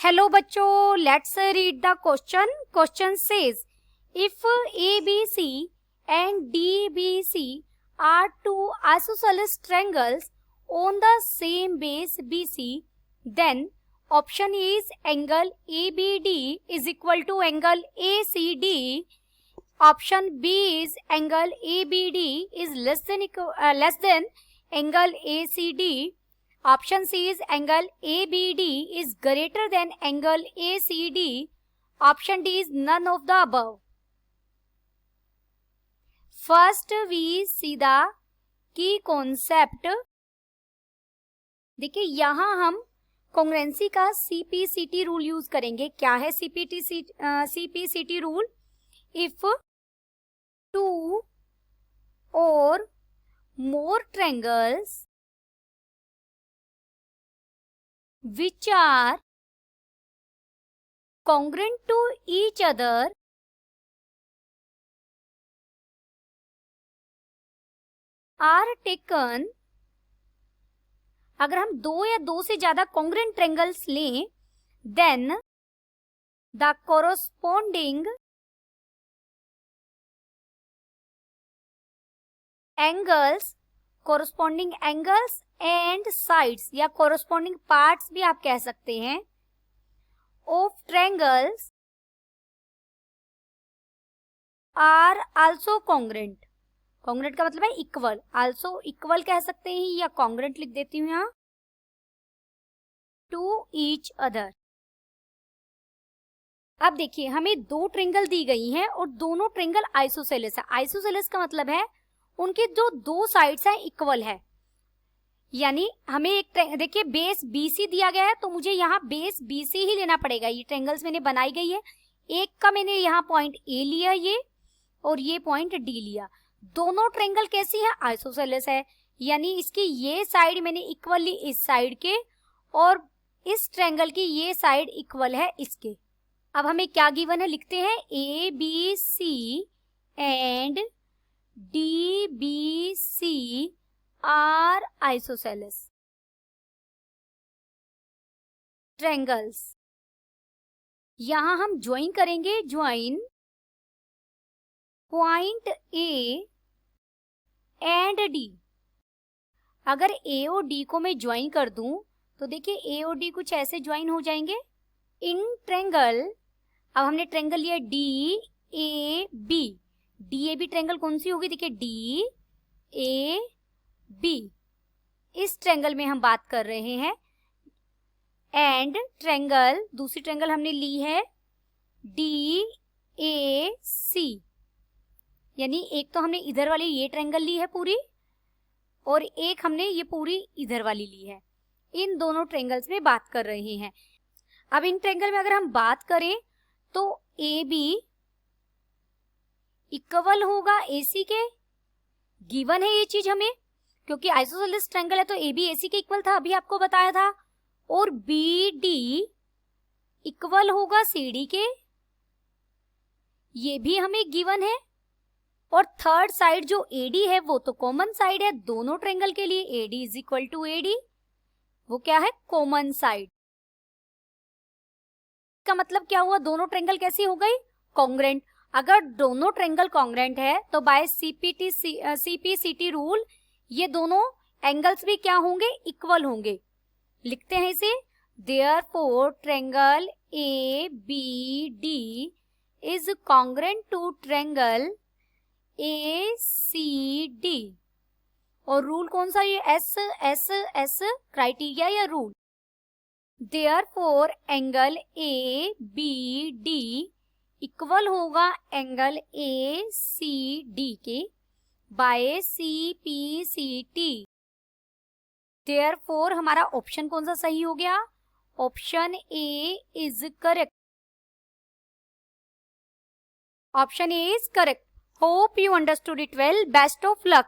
Hello बच्चों, let's read the question. Question says if ABC and DBC are two isosceles triangles on the same base BC, then option A is angle ABD is equal to angle ACD. Option B is angle ABD is less than angle ACD. Option C is angle ABD is greater than angle ACD. Option D is none of the above. First we see the key concept. देखिए यहाँ हम congruency का CPCT rule use करेंगे. क्या है CPCT rule? If two or more triangles which are congruent to each other are taken. अगर हम दो या दो से ज्यादा congruent triangles लें, then the corresponding angles and sides या corresponding parts भी आप कह सकते हैं of triangles are also congruent. congruent का मतलब है इक्वल. also इक्वल कह सकते हैं या congruent लिख देती हूँ यहाँ. to each other. अब देखिए हमें दो ट्रेंगल दी गई हैं और दोनों ट्रेंगल आइसोसेलेस है. आइसोसेलेस का मतलब है उनके जो दो साइड्स हैं इक्वल है. यानी हमें एक देखिए बेस BC दिया गया है तो मुझे यहाँ बेस BC ही लेना पड़ेगा. ये ट्रेंगल्स मैंने बनाई गई है. एक का मैंने यहाँ पॉइंट A लिया ये और ये पॉइंट D लिया. दोनों ट्रेंगल कैसी है? आइसोसेलेस है. यानी इसकी ये साइड मैंने इक्वल ली इस साइड के और इस ट्रेंगल की ये साइड इक्वल है इसके. अब हमें क्या गिवन है लिखते हैं. ABC and DBC are isosceles triangles. यहां हम ज्वाइन करेंगे. Join point A and D. अगर A और D को मैं ज्वाइन कर दूं तो देखिए A और D कुछ ऐसे ज्वाइन हो जाएंगे इन ट्रेंगल. अब हमने ट्रेंगल लिया DAB. DAB ट्रेंगल कौन सी होगी? देखिए DAB. इस ट्रेंगल में हम बात कर रहे हैं. एंड ट्रेंगल दूसरी ट्रेंगल हमने ली है DAC. यानी एक तो हमने इधर वाली ये ट्रेंगल ली है पूरी और एक हमने ये पूरी इधर वाली ली है. इन दोनों ट्रेंगल्स में बात कर रहे हैं. अब इन ट्रेंगल में अगर हम बात करें तो AB इक्वल होगा AC के. गिवन है ये चीज हमें क्योंकि आइसोसेलेस ट्रायंगल है तो AB AC के इक्वल था, अभी आपको बताया था. और BD इक्वल होगा CD के, ये भी हमें गिवन है. और थर्ड साइड जो AD है वो तो कॉमन साइड है दोनों ट्रायंगल के लिए. AD is equal to AD, वो क्या है? Common side. का मतलब क्या हुआ? दोनों ट्रायंगल कैसी हो गई? कॉन्ग्रुएंट. अगर दोनों ट्रायंगल कॉन्ग्रुएंट है तो बाय CPCT रूल ये दोनों एंगल्स भी क्या होंगे? इक्वल होंगे. लिखते हैं इसे. Therefore triangle ABD is congruent to triangle ACD. और रूल कौन सा? ये S क्राइटेरिया या rule. Therefore angle ABD equal होगा एंगल ACD के बाय CPCT. देयरफॉर हमारा ऑप्शन कौन सा सही हो गया? Option A is correct. Option A is correct. Hope you understood it well. Best of luck.